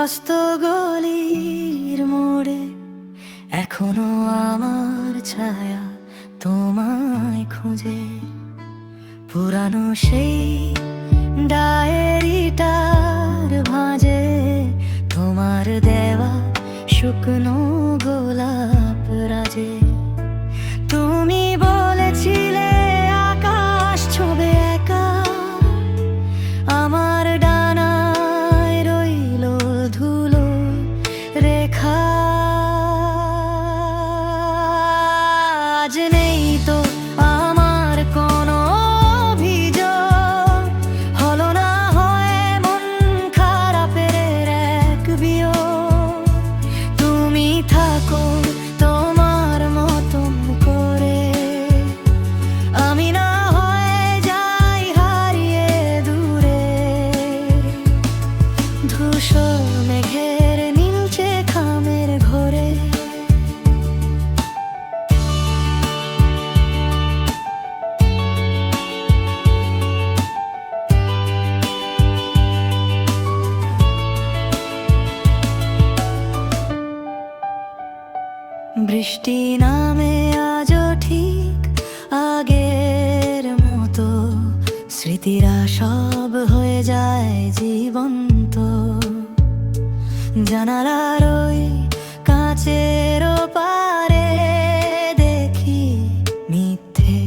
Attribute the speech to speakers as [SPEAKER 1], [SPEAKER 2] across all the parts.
[SPEAKER 1] ব্যস্ত গলির মোড়ে এখনো আমার ছায়া তোমায় খুঁজে। পুরানো সেই ডায়েরিটার ভাঁজে তোমার দেওয়া শুকনো গোলাপ রাজে। তুমি বলেছিলে আকাশ ছোঁবে একা, আমার ডানায় রইল ধুলো রেখা। আজ নেই তো আমার কোনো অভিযোগ, হলো না হয় মন খারাপের এক বিয়োগ। তুমি থাকো তোমার মতন করে, আমি না হয় যাই হারিয়ে দূরে। ধূসর মেঘের নীলচে খামের ঘরে, বৃষ্টি নামে আজও ঠিক আগের মতো, স্মৃতিরা সব হয়ে যায় জীবন্ত। জানালার ওই কাঁচের পারে দেখি মিথ্যে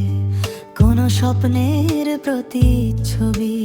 [SPEAKER 1] কোনো স্বপ্নের প্রতিচ্ছবি।